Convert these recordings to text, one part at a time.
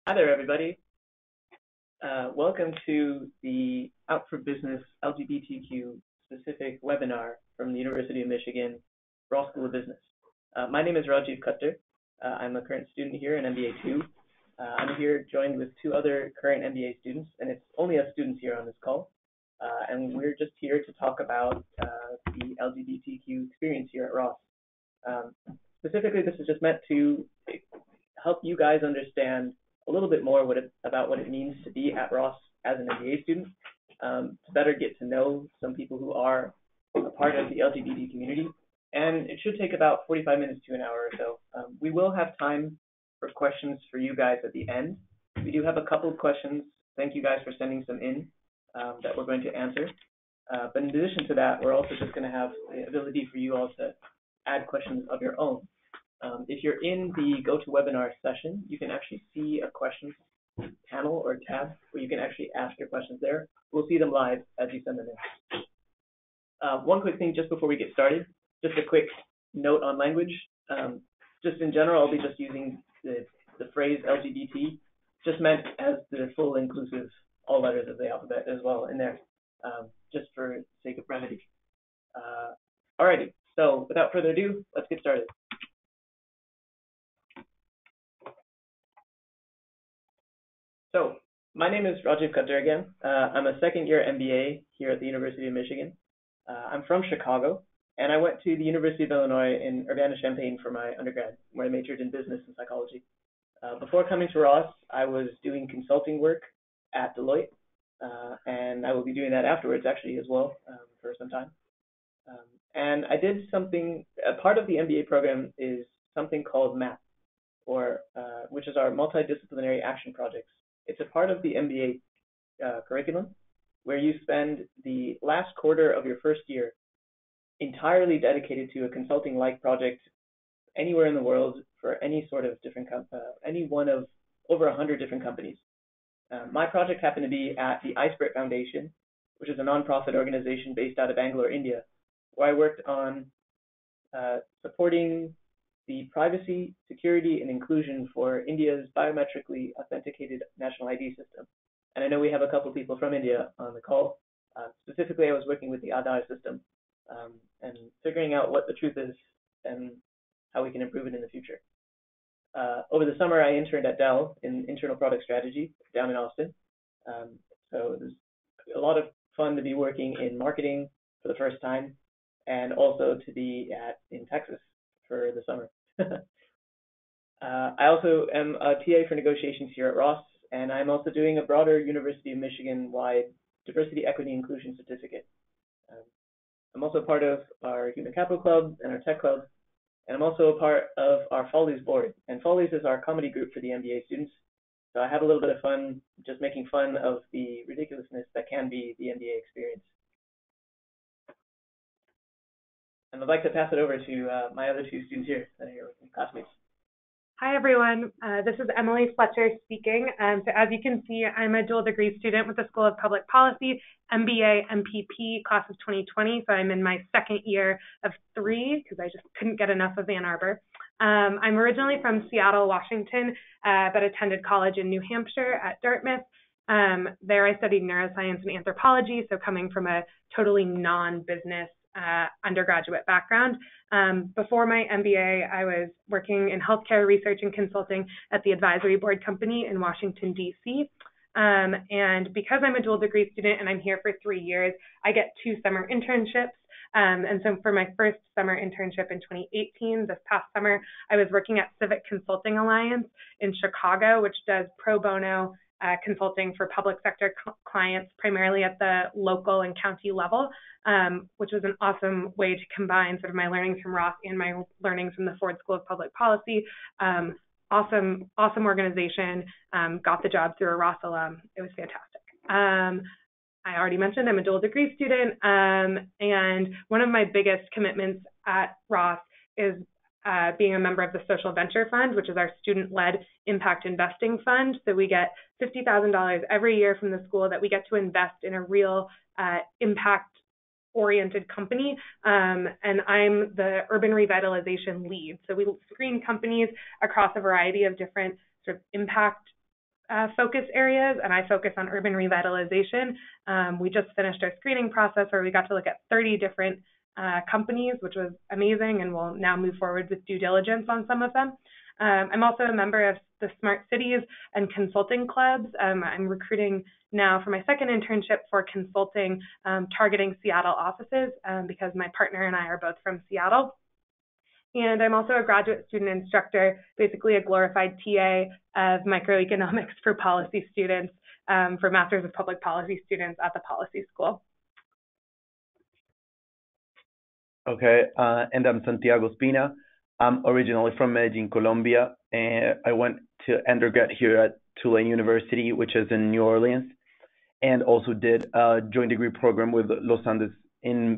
Hi there, everybody. Welcome to the Out for Business LGBTQ specific webinar from the University of Michigan Ross School of Business. My name is Rajiv Khattar. I'm a current student here in MBA 2. I'm here joined with two other current MBA students, and it's only us students here on this call. And we're just here to talk about the LGBTQ experience here at Ross. Specifically, this is just meant to help you guys understand a little bit more about what it means to be at Ross as an MBA student, to better get to know some people who are a part of the LGBT community. And it should take about 45 minutes to an hour or so. We will have time for questions for you guys at the end. We do have a couple of questions. Thank you guys for sending some in that we're going to answer. But in addition to that, we're also just going to have the ability for you all to add questions of your own. If you're in the GoToWebinar session, you can actually see a questions panel or tab where you can actually ask your questions there. We'll see them live as you send them in. One quick thing just before we get started, just a quick note on language. Just in general, I'll be just using the phrase LGBT, just meant as the full inclusive, all letters of the alphabet as well in there, just for sake of brevity. Alrighty, so without further ado, let's get started. So, my name is Rajiv Khattar again. I'm a second-year MBA here at the University of Michigan. I'm from Chicago, and I went to the University of Illinois in Urbana-Champaign for my undergrad, where I majored in business and psychology. Before coming to Ross, I was doing consulting work at Deloitte, and I will be doing that afterwards, actually, as well, for some time. And I did something, a part of the MBA program is something called MAP, which is our multidisciplinary action projects. It's a part of the MBA curriculum where you spend the last quarter of your first year entirely dedicated to a consulting-like project anywhere in the world for any sort of different, any one of over 100 different companies. My project happened to be at the Icebreak Foundation, which is a nonprofit organization based out of Bangalore, India, where I worked on supporting the privacy, security, and inclusion for India's biometrically authenticated national ID system. And I know we have a couple people from India on the call. Specifically, I was working with the Aadhaar system and figuring out what the truth is and how we can improve it in the future. Over the summer, I interned at Dell in internal product strategy down in Austin. So it was a lot of fun to be working in marketing for the first time, and also to be in Texas for the summer. I also am a TA for negotiations here at Ross, and I'm also doing a broader University of Michigan-wide Diversity, Equity, Inclusion certificate. I'm also part of our Human Capital Club and our Tech Club, and I'm also a part of our Follies board. And Follies is our comedy group for the MBA students. So I have a little bit of fun just making fun of the ridiculousness that can be the MBA experience. And I'd like to pass it over to my other two students here that are here with me, classmates. Hi, everyone. This is Emily Fletcher speaking. So as you can see, I'm a dual degree student with the School of Public Policy, MBA, MPP, class of 2020. So I'm in my second year of 3 because I just couldn't get enough of Ann Arbor. I'm originally from Seattle, Washington, but attended college in New Hampshire at Dartmouth. There I studied neuroscience and anthropology, so coming from a totally non-business undergraduate background. Before my MBA, I was working in healthcare research and consulting at the Advisory Board Company in Washington, D.C. And because I'm a dual degree student and I'm here for 3 years, I get 2 summer internships. And so for my first summer internship in 2018, this past summer, I was working at Civic Consulting Alliance in Chicago, which does pro bono consulting for public sector clients, primarily at the local and county level, which was an awesome way to combine sort of my learnings from Ross and my learnings from the Ford School of Public Policy. Awesome organization. Got the job through a Ross alum. It was fantastic. I already mentioned I'm a dual degree student, and one of my biggest commitments at Ross is being a member of the Social Venture Fund, which is our student-led impact investing fund. So we get $50,000 every year from the school that we get to invest in a real impact-oriented company, and I'm the urban revitalization lead. So we screen companies across a variety of different sort of impact focus areas, and I focus on urban revitalization. We just finished our screening process where we got to look at 30 different companies, which was amazing, and we'll now move forward with due diligence on some of them. I'm also a member of the Smart Cities and consulting clubs. I'm recruiting now for my second internship for consulting, targeting Seattle offices because my partner and I are both from Seattle. And I'm also a graduate student instructor, basically a glorified TA of microeconomics for policy students, for Masters of Public Policy students at the Policy School. Okay, and I'm Santiago Spina. I'm originally from Medellin, Colombia, and I went to undergrad here at Tulane University, which is in New Orleans, and also did a joint degree program with Los Andes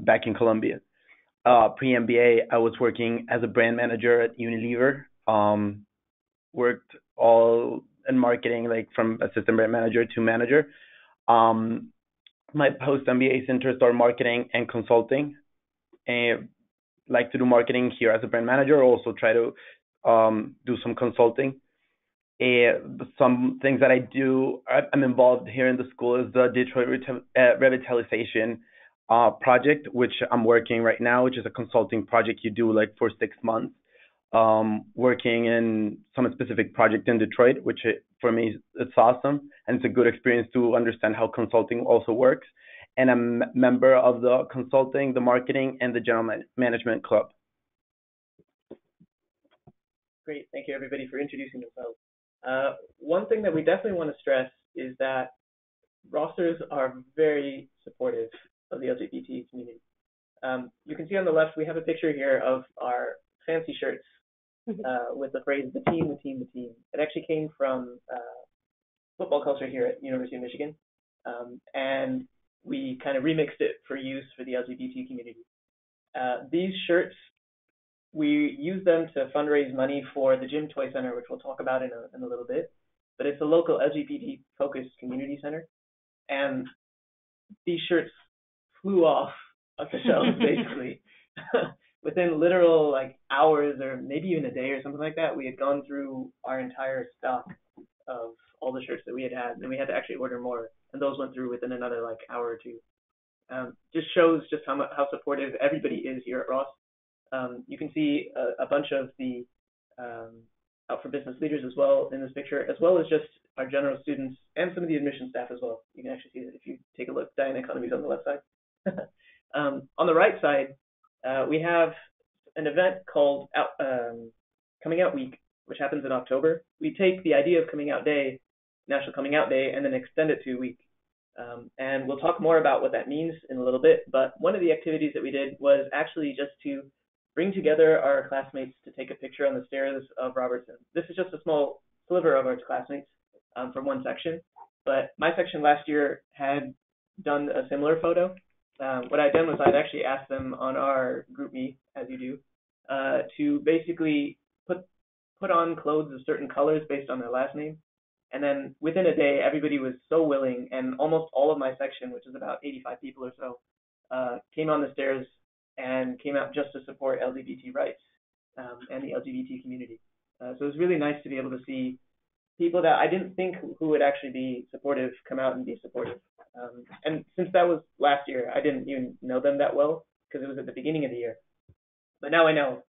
back in Colombia. Pre-MBA, I was working as a brand manager at Unilever. Worked all in marketing, like from assistant brand manager to manager. My post-MBA interests are marketing and consulting. And like to do marketing here as a brand manager, also try to do some consulting. Some things that I'm involved here in the school is the Detroit Revitalization project, which I'm working right now, which is a consulting project you do like for 6 months, working in some specific project in Detroit, which for me, it's awesome. And it's a good experience to understand how consulting also works. And I'm a member of the consulting, the marketing, and the general management club. Great. Thank you, everybody, for introducing themselves. One thing that we definitely want to stress is that rosters are very supportive of the LGBT community. You can see on the left, we have a picture here of our fancy shirts with the phrase, the team, the team, the team. It actually came from football culture here at University of Michigan. And we kind of remixed it for use for the LGBT community. These shirts, we use them to fundraise money for the Gym Toy Center, which we'll talk about in a little bit. But it's a local LGBT-focused community center. And these shirts flew off the shelves, basically. Within literal hours or maybe even a day or something like that, we had gone through our entire stock of all the shirts that we had, and we had to actually order more. And those went through within another hour or two. Just shows just how supportive everybody is here at Ross. You can see a bunch of the out for business leaders as well in this picture, as well as just our general students and some of the admission staff as well. You can actually see that if you take a look. Diane Economy's on the left side. On the right side, we have an event called Coming Out Week, which happens in October. We take the idea of Coming Out Day, National Coming Out Day, and then extend it to a week. And we'll talk more about what that means in a little bit. But one of the activities that we did was actually just to bring together our classmates to take a picture on the stairs of Robertson. This is just a small sliver of our classmates from one section. But my section last year had done a similar photo. What I'd done was I'd actually asked them on our GroupMe, as you do, to basically put on clothes of certain colors based on their last name. And then within a day, everybody was so willing, and almost all of my section, which is about 85 people or so, came on the stairs and came out just to support LGBT rights and the LGBT community. So it was really nice to be able to see people that I didn't think who would actually be supportive come out and be supportive. And since that was last year, I didn't even know them that well because it was at the beginning of the year. But now I know,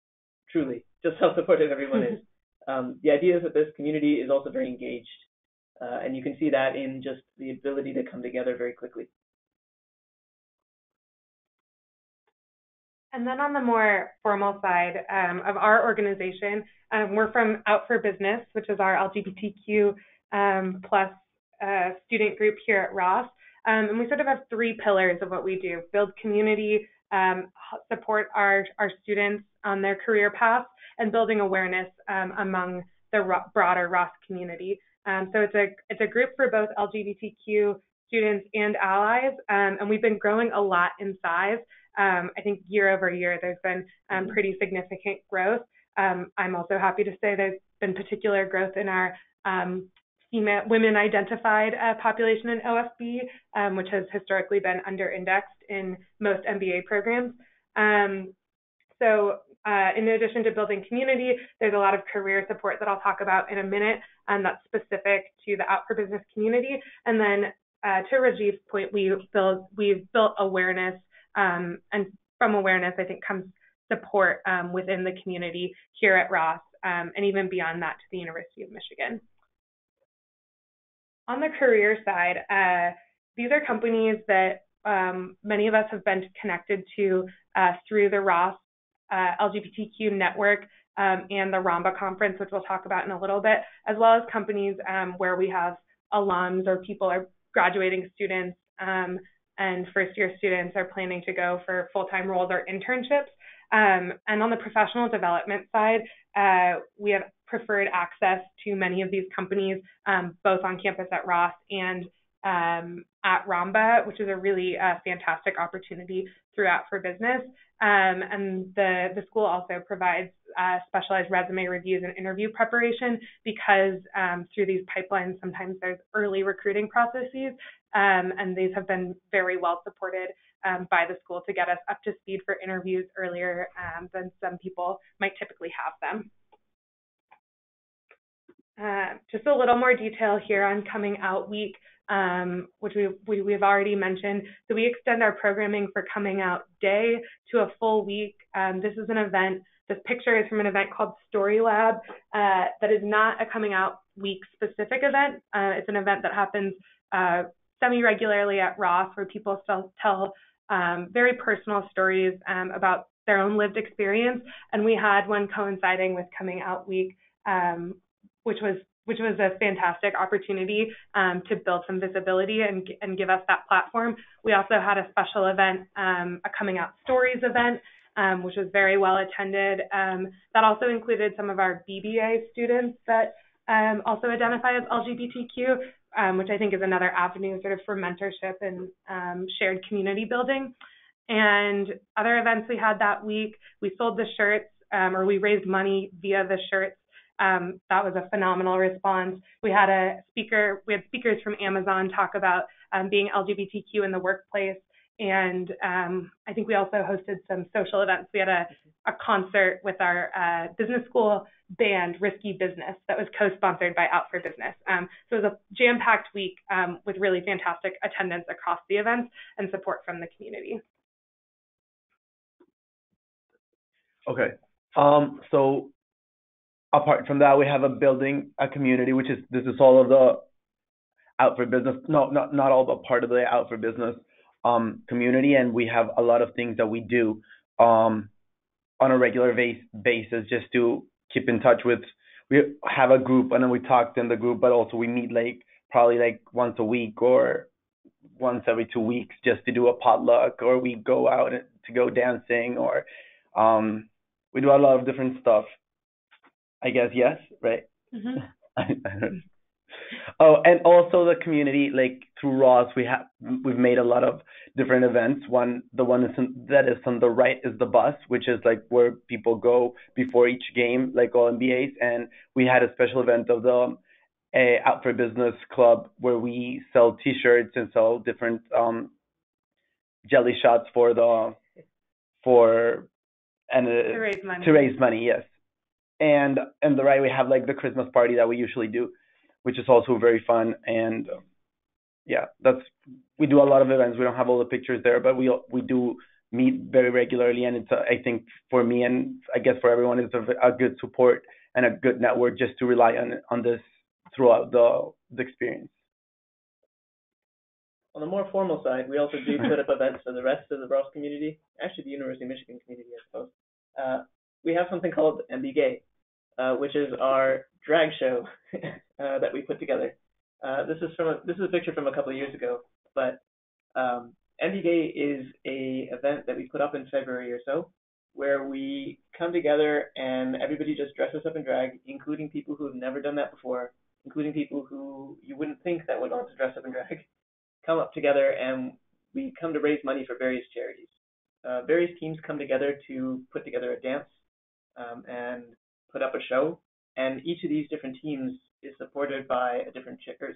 truly, just how supportive everyone is. The idea is that this community is also very engaged. And you can see that in just the ability to come together very quickly. And then on the more formal side of our organization, we're from Out for Business, which is our LGBTQ plus student group here at Ross. And we sort of have 3 pillars of what we do: build community, support our students on their career path, and building awareness among the broader Ross community. So it's a group for both LGBTQ students and allies, and we've been growing a lot in size. I think year over year there's been pretty significant growth. I'm also happy to say there's been particular growth in our women-identified population in OFB, which has historically been under-indexed in most MBA programs. So in addition to building community, there's a lot of career support that I'll talk about in a minute, and that's specific to the Out for Business community. And then to Rajiv's point, we've built awareness, and from awareness, I think, comes support within the community here at Ross, and even beyond that to the University of Michigan. On the career side, these are companies that many of us have been connected to through the Ross LGBTQ network and the RAMBA conference, which we'll talk about in a little bit, as well as companies where we have alums or people are graduating students and first-year students are planning to go for full-time roles or internships. And on the professional development side, we have preferred access to many of these companies, both on campus at Ross and at RAMBA, which is a really fantastic opportunity throughout for business. And the school also provides specialized resume reviews and interview preparation because through these pipelines, sometimes there's early recruiting processes, and these have been very well supported by the school to get us up to speed for interviews earlier than some people might typically have them. Just a little more detail here on Coming Out Week, which we've already mentioned. So we extend our programming for Coming Out Day to a full week. This is an event, this picture is from an event called Story Lab that is not a Coming Out Week specific event. It's an event that happens semi-regularly at Ross where people tell very personal stories about their own lived experience. And we had one coinciding with Coming Out Week, which was a fantastic opportunity to build some visibility and give us that platform. We also had a special event, a Coming Out Stories event, which was very well attended. That also included some of our BBA students that also identify as LGBTQ, which I think is another avenue sort of for mentorship and shared community building. And other events we had that week, we sold the shirts, or we raised money via the shirts. That was a phenomenal response. We had speakers from Amazon talk about being LGBTQ in the workplace. And I think we also hosted some social events. We had a concert with our business school band, Risky Business, that was co-sponsored by Out for Business. So it was a jam-packed week with really fantastic attendance across the events and support from the community. Okay. So apart from that, we have building a community, this is all of the Out for Business, not all, but part of the Out for Business community, and we have a lot of things that we do on a regular basis just to keep in touch with. We have a group, and then we talk in the group, but also we meet probably once a week or once every 2 weeks just to do a potluck, or we go out to go dancing, or we do a lot of different stuff. I guess, yes, right? Mm-hmm. Oh, and also the community, through Ross, we've made a lot of different events. The one that is on the right is the bus, which is where people go before each game, like all NBAs. And we had a special event of the Out for Business Club where we sell T-shirts and sell different jelly shots to raise money, yes. And on the right, we have the Christmas party that we usually do, which is also very fun. And yeah, we do a lot of events. We don't have all the pictures there, but we do meet very regularly. And it's I think for me and I guess for everyone, it's a good support and a good network just to rely on this throughout the experience. On the more formal side, we also do put up events for the rest of the Ross community, actually the University of Michigan community, I suppose. We have something called MB Gay, which is our drag show that we put together. This is a picture from a couple of years ago, but MB Gay is a event that we put up in February or so, where we come together and everybody just dresses up in drag, including people who have never done that before, including people who you wouldn't think that would want to dress up in drag, come up together, and we come to raise money for various charities. Various teams come together to put together a dance and put up a show, and each of these different teams is supported by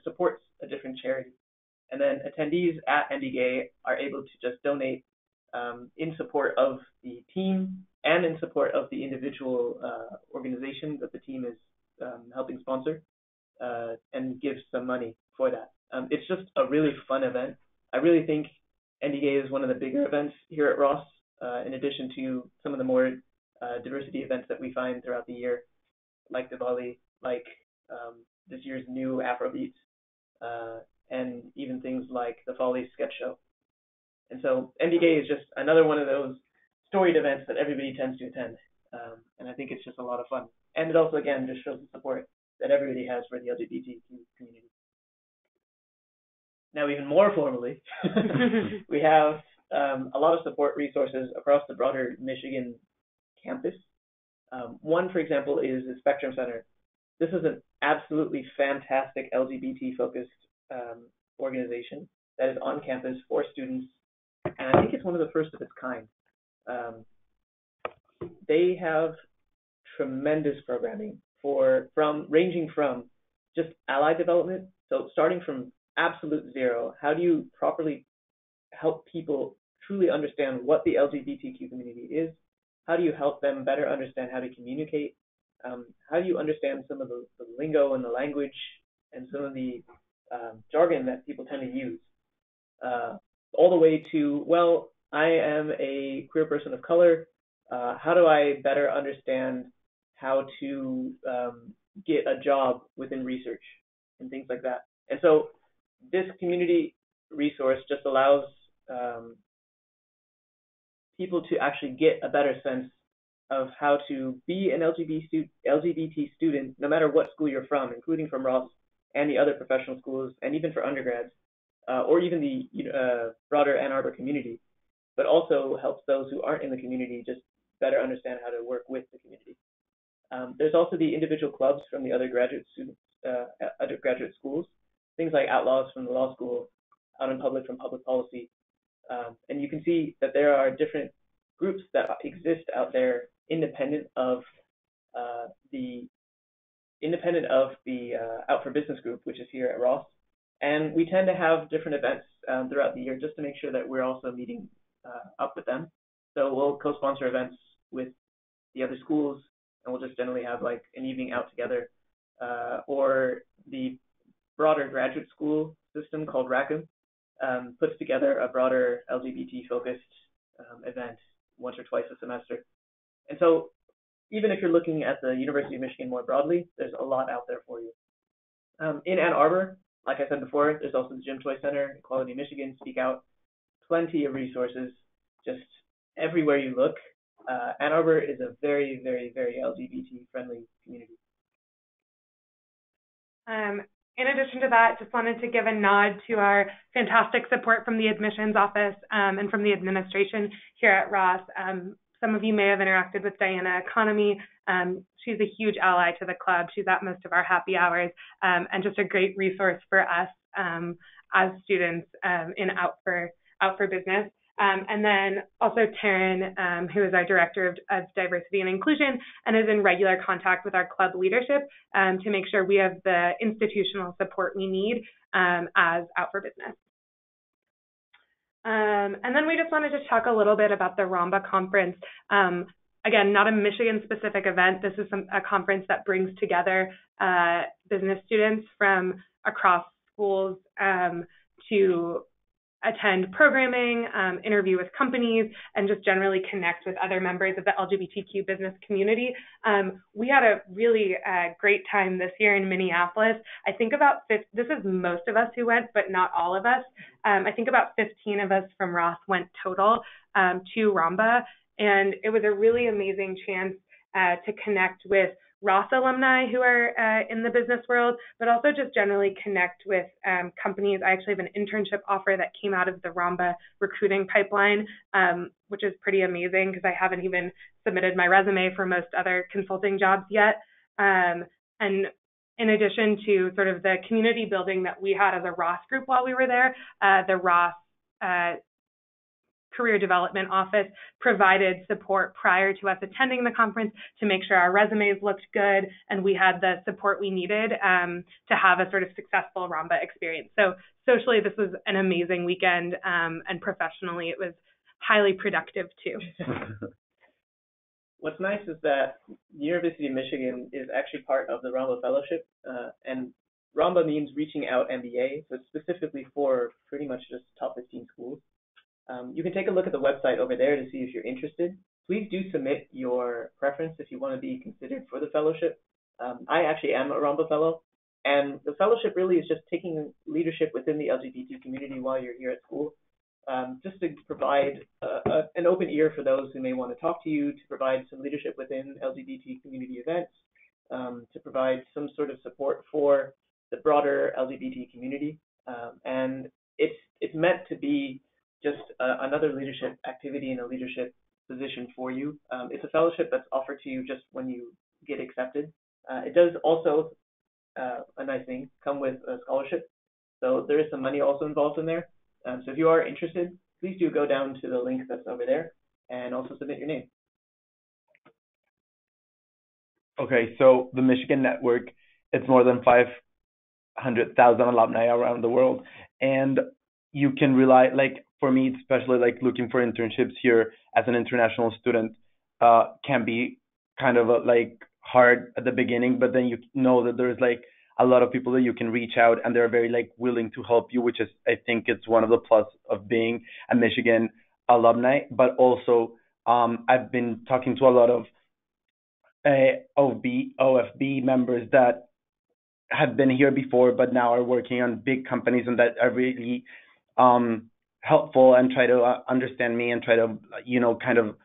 supports a different charity. And then attendees at MBGay are able to just donate in support of the team and in support of the individual organization that the team is helping sponsor, and give some money for that. It's just a really fun event. I really think NDGay is one of the bigger events here at Ross, in addition to some of the more diversity events that we find throughout the year, like Diwali, like this year's new Afrobeat, and even things like the Follies sketch show. And so NDGay is just another one of those storied events that everybody tends to attend. And I think it's just a lot of fun. And it also, again, just shows the support that everybody has for the LGBTQ community. Now, even more formally, we have a lot of support resources across the broader Michigan campus. One, for example, is the Spectrum Center. This is an absolutely fantastic LGBT-focused organization that is on campus for students, and I think it's one of the first of its kind. They have tremendous programming ranging from just ally development, so starting from absolute zero, how do you properly help people truly understand what the LGBTQ community is? How do you help them better understand how to communicate? How do you understand some of the lingo and the language and some of the jargon that people tend to use? All the way to, well, I am a queer person of color. How do I better understand how to get a job within research and things like that? And so this community resource just allows people to actually get a better sense of how to be an LGBT student, no matter what school you're from, including from Ross and the other professional schools, and even for undergrads, or even the broader Ann Arbor community, but also helps those who aren't in the community just better understand how to work with the community. There's also the individual clubs from the other graduate schools, things like Outlaws from the law school, Out in Public from public policy. And you can see that there are different groups that exist out there independent of the Out for Business group, which is here at Ross. And we tend to have different events throughout the year just to make sure that we're also meeting up with them. So we'll co-sponsor events with the other schools, and we'll just generally have like an evening out together, or the broader graduate school system called Rackham puts together a broader LGBT-focused event once or twice a semester. And so even if you're looking at the University of Michigan more broadly, there's a lot out there for you. In Ann Arbor, like I said before, there's also the Jim Toy Center, Equality Michigan, Speak Out, plenty of resources just everywhere you look. Ann Arbor is a very, very, very LGBT-friendly community. In addition to that, just wanted to give a nod to our fantastic support from the admissions office and from the administration here at Ross. Some of you may have interacted with Diana Economy. She's a huge ally to the club. She's at most of our happy hours, and just a great resource for us as students in Out for Business. And then also Taryn, who is our Director of Diversity and Inclusion and is in regular contact with our club leadership to make sure we have the institutional support we need as Out for Business. And then we just wanted to talk a little bit about the ROMBA conference. Again, not a Michigan-specific event. This is a conference that brings together business students from across schools to attend programming, interview with companies, and just generally connect with other members of the LGBTQ business community. We had a really great time this year in Minneapolis. I think this is most of us who went, but not all of us. I think about 15 of us from Ross went total to ROMBA, and it was a really amazing chance to connect with Ross alumni who are in the business world, but also just generally connect with companies. I actually have an internship offer that came out of the ROMBA recruiting pipeline, which is pretty amazing because I haven't even submitted my resume for most other consulting jobs yet. And in addition to sort of the community building that we had as a Ross group while we were there, the Ross Career Development Office provided support prior to us attending the conference to make sure our resumes looked good and we had the support we needed to have a sort of successful ROMBA experience. So socially, this was an amazing weekend, and professionally, it was highly productive too. what's nice is that the University of Michigan is actually part of the Ramba Fellowship, and Ramba means Reaching Out MBA, so it's specifically for pretty much just top 15 schools. You can take a look at the website over there to see if you're interested. Please do submit your preference if you want to be considered for the fellowship. I actually am a Ramba Fellow, and the fellowship really is just taking leadership within the LGBT community while you're here at school, just to provide an open ear for those who may want to talk to you, to provide some leadership within LGBT community events, to provide some sort of support for the broader LGBT community. And it's meant to be just another leadership activity and a leadership position for you. It's a fellowship that's offered to you just when you get accepted. It does also, a nice thing, come with a scholarship. So there is some money also involved in there. So if you are interested, please do go down to the link that's over there and also submit your name. Okay, so the Michigan Network, it's more than 500,000 alumni around the world, and you can rely, like for me, especially like looking for internships here as an international student, can be kind of like hard at the beginning, but then you know that there's like a lot of people that you can reach out and they're very like willing to help you, which is I think it's one of the plus of being a Michigan alumni. But also I've been talking to a lot of OFB members that have been here before but now are working on big companies and that are really helpful and try to understand me and try to kind of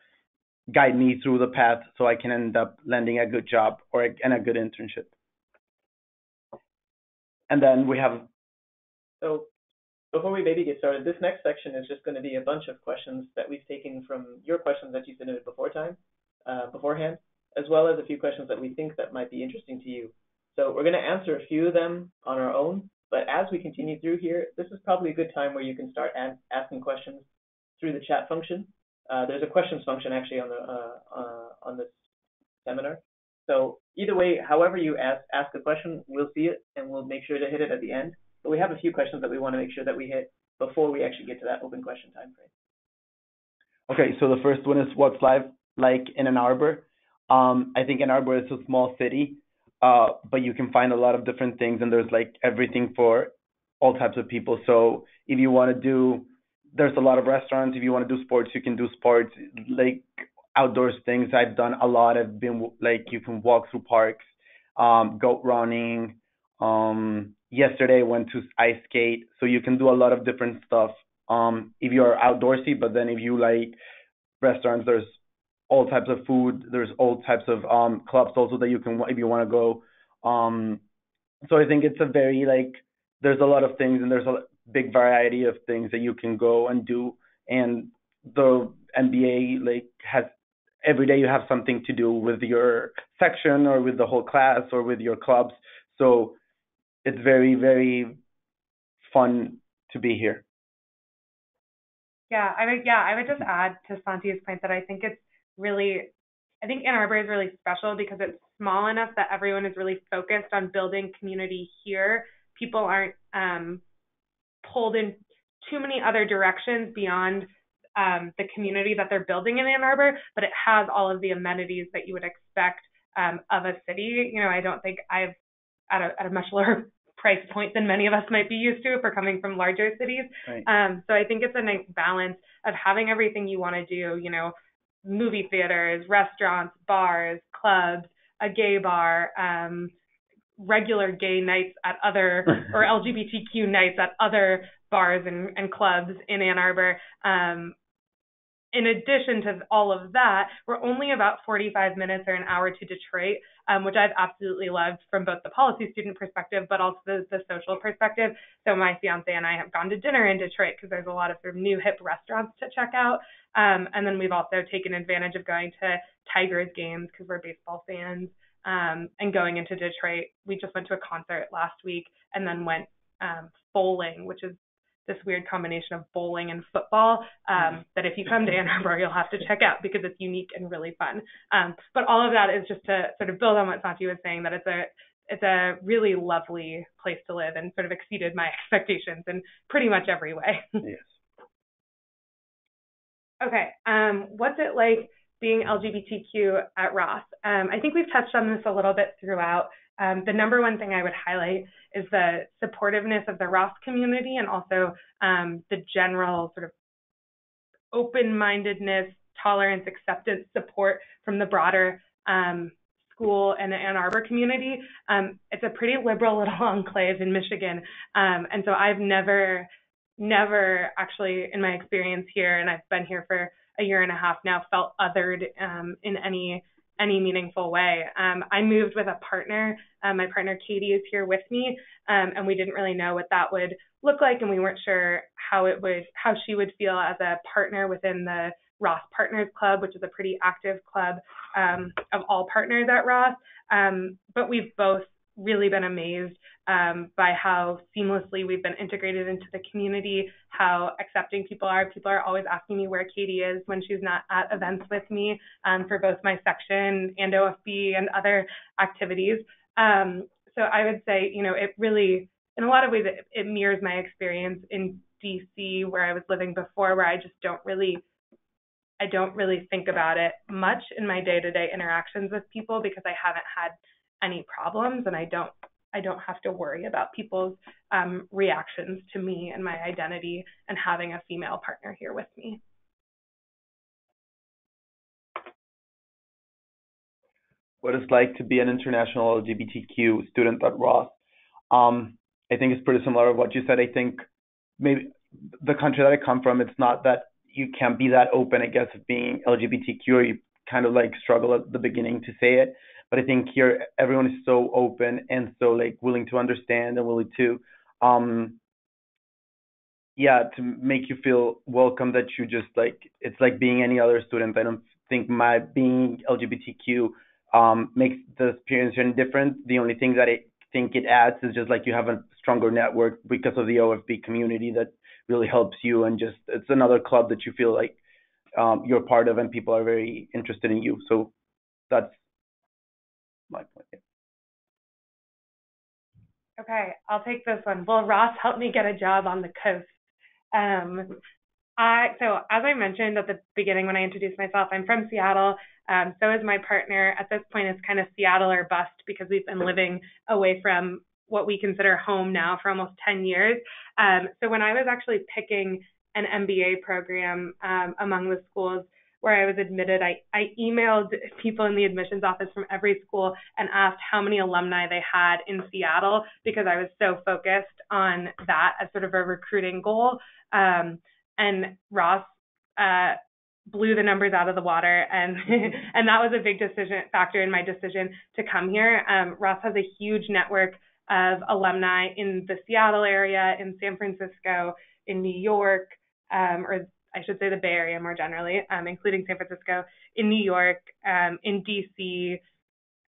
guide me through the path so I can end up landing a good job or and a good internship. And then we have. So before we maybe get started, this next section is just going to be a bunch of questions that we've taken from your questions that you submitted beforehand, as well as a few questions that we think that might be interesting to you. So we're going to answer a few of them on our own, but as we continue through here, this is probably a good time where you can start asking questions through the chat function. There's a questions function actually on this seminar. So either way, however you ask a question, we'll see it and we'll make sure to hit it at the end. But we have a few questions that we want to make sure that we hit before we actually get to that open question time frame. Okay, so the first one is what's life like in Ann Arbor? I think Ann Arbor is a small city, but you can find a lot of different things, and there's like everything for all types of people. So if you want to there's a lot of restaurants. If you want to do sports, you can do sports, like outdoors things. I've done a lot. I've been like, you can walk through parks, goat running. Yesterday I went to ice skate, so you can do a lot of different stuff. If you're outdoorsy, but then if you like restaurants, there's all types of food. There's all types of clubs also that you can, if you want to go. So I think it's a very like, there's a lot of things and there's a big variety of things that you can go and do. And the MBA like has every day you have something to do with your section or with the whole class or with your clubs. So it's very, very fun to be here. I would just add to Santi's point that I think Ann Arbor is really special because it's small enough that everyone is really focused on building community here. People aren't pulled in too many other directions beyond the community that they're building in Ann Arbor, but it has all of the amenities that you would expect of a city. I don't think I've at a much lower price point than many of us might be used to if we're coming from larger cities. Right. So I think it's a nice balance of having everything you want to do, movie theaters, restaurants, bars, clubs, a gay bar, regular gay nights at other or LGBTQ nights at other bars and clubs in Ann Arbor. In addition to all of that, we're only about 45 minutes or an hour to Detroit, which I've absolutely loved from both the policy student perspective, but also the social perspective. So my fiance and I have gone to dinner in Detroit because there's a lot of sort of new hip restaurants to check out. And then we've also taken advantage of going to Tigers games because we're baseball fans, and going into Detroit. We just went to a concert last week and then went bowling, which is this weird combination of bowling and football that if you come to Ann Arbor, you'll have to check out because it's unique and really fun. But all of that is just to sort of build on what Santi was saying, that it's a really lovely place to live and sort of exceeded my expectations in pretty much every way. Yes. Okay. What's it like being LGBTQ at Ross. I think we've touched on this a little bit throughout. The number one thing I would highlight is the supportiveness of the Ross community, and also the general sort of open-mindedness, tolerance, acceptance, support from the broader school and the Ann Arbor community. It's a pretty liberal little enclave in Michigan, and so I've never actually, in my experience here, and I've been here for a year and a half now, felt othered in any meaningful way. I moved with a partner. My partner Katie is here with me, and we didn't really know what that would look like, and we weren't sure how she would feel as a partner within the Ross Partners Club, which is a pretty active club of all partners at Ross. But we've both really been amazed by how seamlessly we've been integrated into the community, how accepting people are. People are always asking me where Katie is when she's not at events with me for both my section and OFB and other activities. So I would say, it really, in a lot of ways, it mirrors my experience in DC, where I was living before, where I just don't really think about it much in my day-to-day interactions with people, because I haven't had any problems, and I don't have to worry about people's reactions to me and my identity and having a female partner here with me. What it's like to be an international LGBTQ student at Ross. I think it's pretty similar to what you said. I think maybe the country that I come from, it's not that you can't be that open, I guess, of being LGBTQ, or you kind of like struggle at the beginning to say it. But I think here everyone is so open and so like willing to understand and willing to, to make you feel welcome, that you just like, it's like being any other student. I don't think my being LGBTQ makes the experience any different. The only thing that I think it adds is just like you have a stronger network because of the OFB community that really helps you, and just it's another club that you feel like you're part of, and people are very interested in you. So that's my point. Okay, I'll take this one. Well, Ross helped me get a job on the coast. So as I mentioned at the beginning when I introduced myself, I'm from Seattle. So is my partner. At this point, it's kind of Seattle or bust, because we've been living away from what we consider home now for almost 10 years. So when I was actually picking an MBA program among the schools where I was admitted, I emailed people in the admissions office from every school and asked how many alumni they had in Seattle, because I was so focused on that as sort of a recruiting goal. And Ross blew the numbers out of the water, and and that was a big factor in my decision to come here. Ross has a huge network of alumni in the Seattle area, in San Francisco, in New York, or I should say the Bay Area more generally, including San Francisco, in New York, in DC,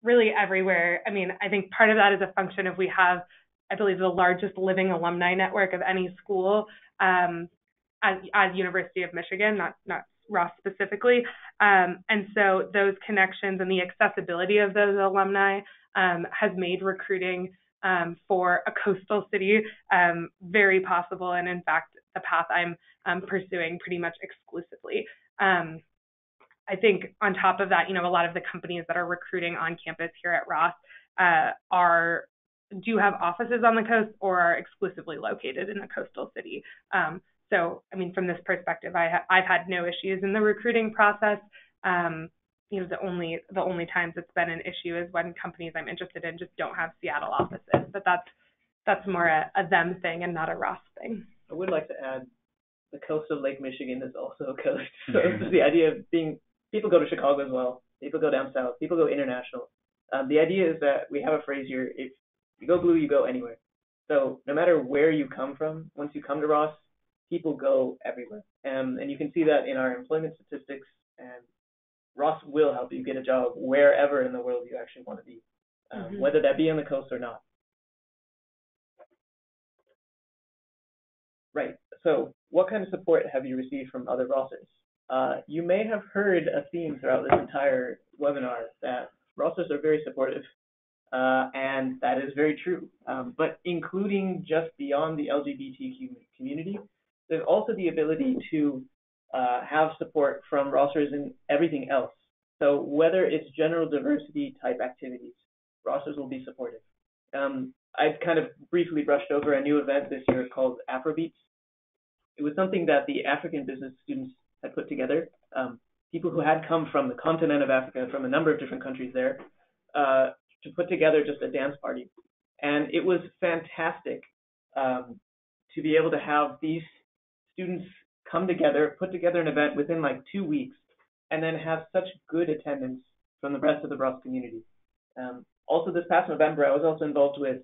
really everywhere. I mean, I think part of that is a function of we have, I believe, the largest living alumni network of any school as University of Michigan, not Ross specifically. And so those connections and the accessibility of those alumni has made recruiting for a coastal city very possible, and in fact, the path I'm pursuing pretty much exclusively. I think on top of that, a lot of the companies that are recruiting on campus here at Ross do have offices on the coast or are exclusively located in a coastal city. So, I mean, from this perspective, I've had no issues in the recruiting process. The only times it's been an issue is when companies I'm interested in just don't have Seattle offices, but that's more a them thing and not a Ross thing. I would like to add, the coast of Lake Michigan is also a coast. So the idea of people go to Chicago as well. People go down south. People go international. The idea is that we have a phrase here: if you go blue, you go anywhere. So no matter where you come from, once you come to Ross, people go everywhere. And you can see that in our employment statistics. And Ross will help you get a job wherever in the world you actually want to be, whether that be on the coast or not. Right. So what kind of support have you received from other Rossers? You may have heard a theme throughout this entire webinar that Rossers are very supportive, and that is very true. But including just beyond the LGBTQ community, there's also the ability to have support from Rossers in everything else. So whether it's general diversity type activities, rosters will be supportive. I kind of briefly brushed over a new event this year called Afrobeats. It was something that the African business students had put together. People who had come from the continent of Africa, from a number of different countries there, to put together just a dance party. And it was fantastic to be able to have these students come together, put together an event within like 2 weeks, and then have such good attendance from the rest of the Ross community. Also, this past November, I was also involved with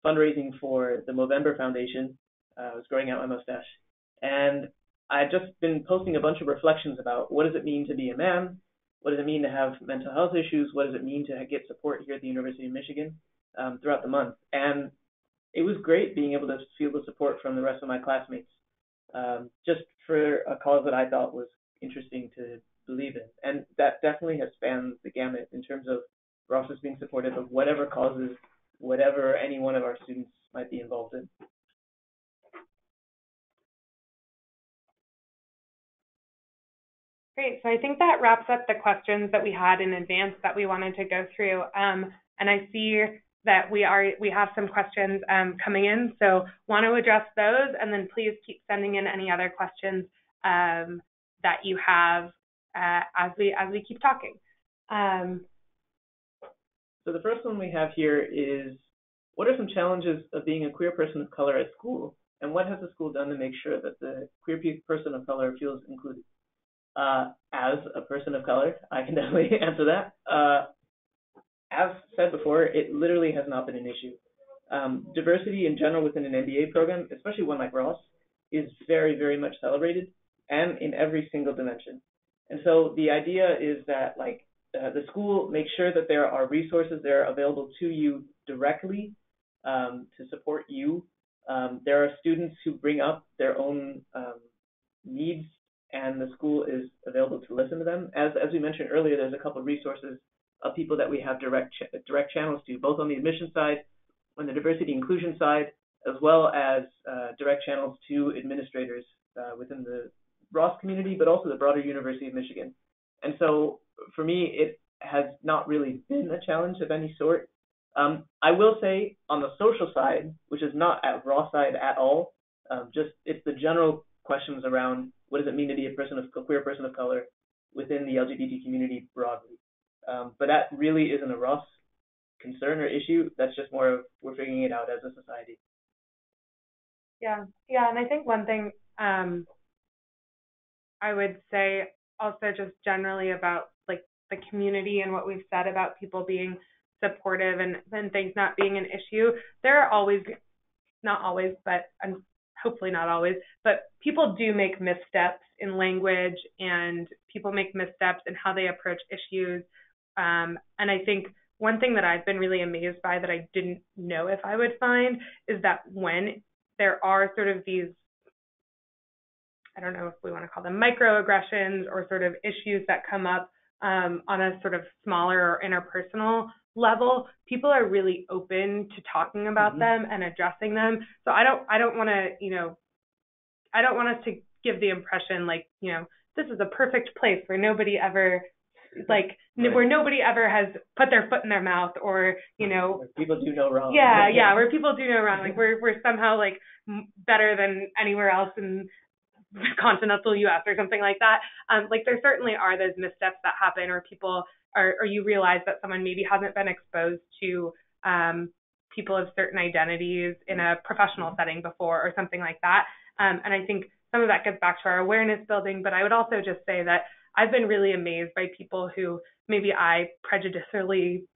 fundraising for the Movember Foundation. I was growing out my mustache. And I've just been posting a bunch of reflections about what does it mean to be a man? What does it mean to have mental health issues? What does it mean to get support here at the University of Michigan throughout the month? And it was great being able to feel the support from the rest of my classmates, just for a cause that I thought was interesting to believe in. And that definitely has spanned the gamut in terms of Ross being supportive of whatever causes, whatever any one of our students might be involved in. Great. So I think that wraps up the questions that we had in advance that we wanted to go through. And I see that we have some questions coming in, so want to address those, and then please keep sending in any other questions that you have as we keep talking. So the first one we have here is, what are some challenges of being a queer person of color at school, and what has the school done to make sure that the queer person of color feels included? As a person of color, I can definitely answer that. As said before, it literally has not been an issue. Diversity in general within an MBA program, especially one like Ross, is very, very much celebrated, and in every single dimension. And so the idea is that the school makes sure that there are resources there available to you directly to support you. There are students who bring up their own needs, and the school is available to listen to them. As we mentioned earlier, there's a couple of resources of people that we have direct channels to, both on the admission side, on the diversity inclusion side, as well as direct channels to administrators within the Ross community, but also the broader University of Michigan. And so for me, it has not really been a challenge of any sort. I will say on the social side, which is not at Ross side at all, just it's the general questions around what does it mean to be a queer person of color within the LGBT community broadly. But that really isn't a Ross concern or issue. That's just more of we're figuring it out as a society. Yeah, and I think one thing I would say also just generally about like the community and what we've said about people being supportive and things not being an issue. There are always, not always, but hopefully not always, but people do make missteps in language, and people make missteps in how they approach issues. And I think one thing that I've been really amazed by that I didn't know if I would find is that when there are sort of these, I don't know if we want to call them microaggressions or sort of issues that come up on a sort of smaller or interpersonal level, people are really open to talking about them and addressing them. So I don't want to, I don't want us to give the impression like, this is a perfect place where nobody ever where nobody ever has put their foot in their mouth or, where people do no wrong. Yeah, where people do no wrong. Like we're somehow like better than anywhere else in the continental US or something like that. Like there certainly are those missteps that happen, or people or you realize that someone maybe hasn't been exposed to people of certain identities in a professional setting before or something like that. And I think some of that gets back to our awareness building, but I would also just say that I've been really amazed by people who maybe I prejudicially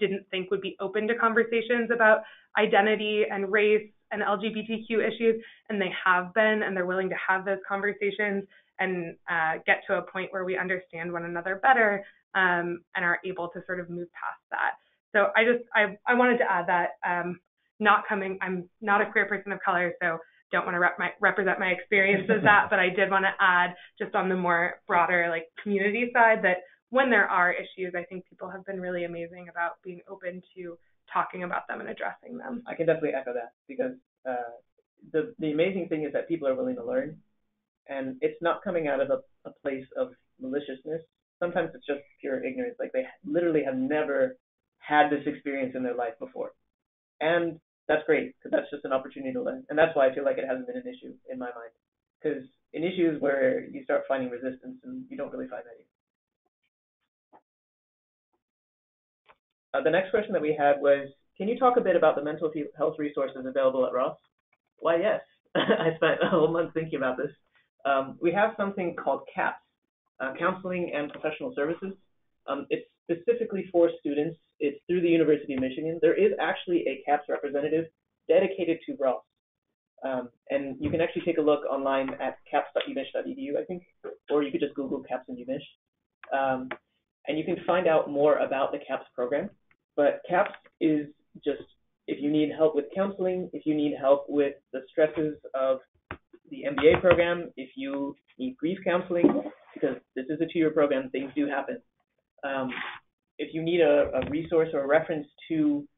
didn't think would be open to conversations about identity and race and LGBTQ issues, and they have been, and they're willing to have those conversations and get to a point where we understand one another better and are able to sort of move past that. So I wanted to add that I'm not a queer person of color, so don't want to represent my experience as that, but I did want to add just on the more broader like community side that when there are issues, I think people have been really amazing about being open to talking about them and addressing them. I can definitely echo that, because the amazing thing is that people are willing to learn, and it's not coming out of a place of maliciousness sometimes it's just pure ignorance. Like they literally have never had this experience in their life before. And that's great because that's just an opportunity to learn. And that's why I feel like it hasn't been an issue in my mind. Because in issues where you start finding resistance and you don't really find that either. The next question that we had was, can you talk a bit about the mental health resources available at Ross? Why, yes. I spent a whole month thinking about this. We have something called CAPS, Counseling and Professional Services. It's specifically for students. It's through the University of Michigan. There is actually a CAPS representative dedicated to Ross. And you can actually take a look online at caps.umich.edu, I think, or you could just Google CAPS and UMich. And you can find out more about the CAPS program. But CAPS is just, if you need help with counseling, if you need help with the stresses of the MBA program, if you need grief counseling, because this is a 2-year program, things do happen. If you need a resource or a reference to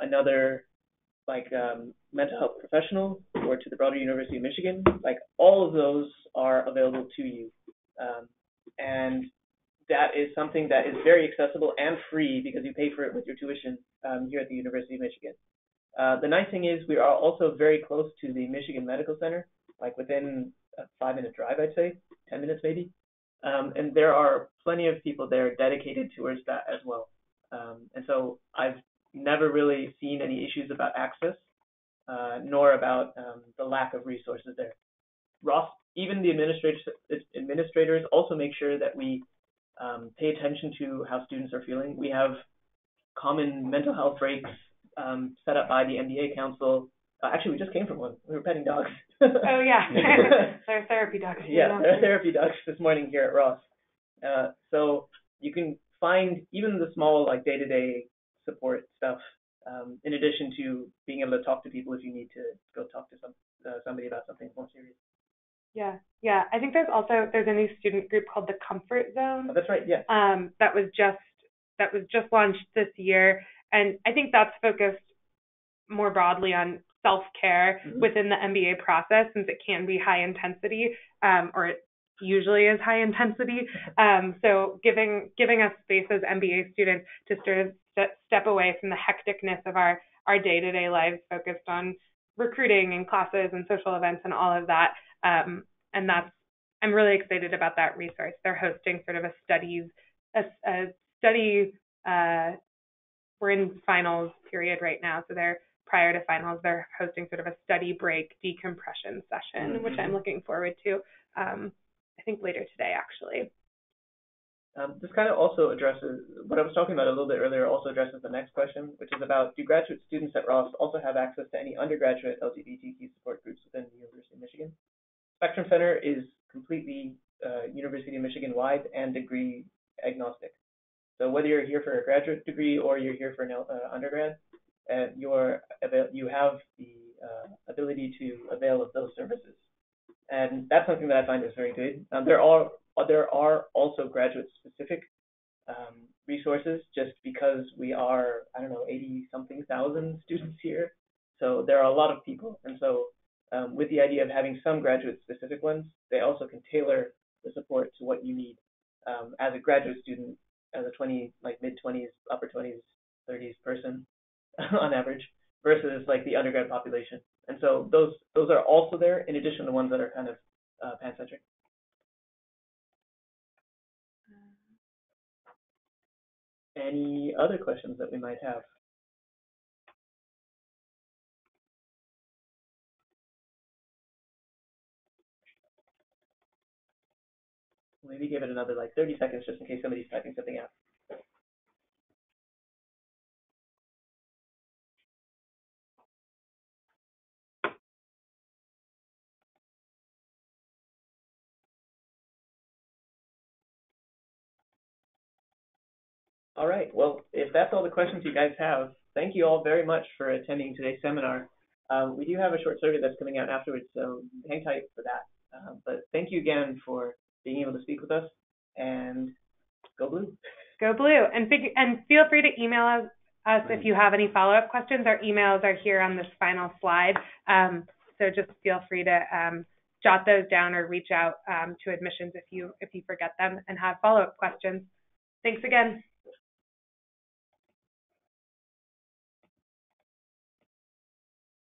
another mental health professional or to the broader University of Michigan, like all of those are available to you. And that is something that is very accessible and free because you pay for it with your tuition here at the University of Michigan. The nice thing is we are also very close to the Michigan Medical Center, like within a 5-minute drive, I'd say, 10 minutes maybe. And there are plenty of people there dedicated towards that as well. And so I've never really seen any issues about access, nor about the lack of resources there. Ross, even the administrators also make sure that we pay attention to how students are feeling. We have common mental health breaks set up by the MBA Council. Actually, we just came from one. We were petting dogs. Oh, yeah. They're therapy dogs. Yeah, they're therapy dogs this morning here at Ross. So you can find even the small, like, day-to-day support stuff, in addition to being able to talk to people if you need to go talk to somebody about something more serious. Yeah. I think there's a new student group called the Comfort Zone. Oh, that's right. Yeah. That was just launched this year, and I think that's focused more broadly on self-care within the MBA process, since it can be high intensity, or it usually is high intensity. So giving us space as MBA students to sort of step away from the hecticness of our day-to-day lives, focused on recruiting and classes and social events and all of that. And I'm really excited about that resource. They're hosting sort of a study. We're in finals period right now, so they're prior to finals. They're hosting sort of a study break decompression session, which I'm looking forward to. I think later today, actually. This kind of also addresses what I was talking about a little bit earlier. Also addresses the next question, which is about, do graduate students at Ross also have access to any undergraduate LGBTQ support groups within the University of Michigan? Spectrum Center is completely University of Michigan wide and degree agnostic. So whether you're here for a graduate degree or you're here for an undergrad, you have the ability to avail of those services, and that's something that I find is very good. There are also graduate-specific resources, just because we are, 80-something thousand students here, so there are a lot of people, and so with the idea of having some graduate-specific ones, they also can tailor the support to what you need as a graduate student, as a mid-20s, upper 20s, 30s person on average, versus like the undergrad population. And so those are also there, in addition to the ones that are kind of pancentric. Any other questions that we might have? Maybe give it another 30 seconds just in case somebody's typing something out. All right. Well, if that's all the questions you guys have, thank you all very much for attending today's seminar. We do have a short survey that's coming out afterwards, so hang tight for that. But thank you again for being able to speak with us, and go blue. Go blue. And feel free to email us if you have any follow-up questions. Our emails are here on this final slide. So just feel free to jot those down or reach out to admissions if you forget them and have follow-up questions. Thanks again.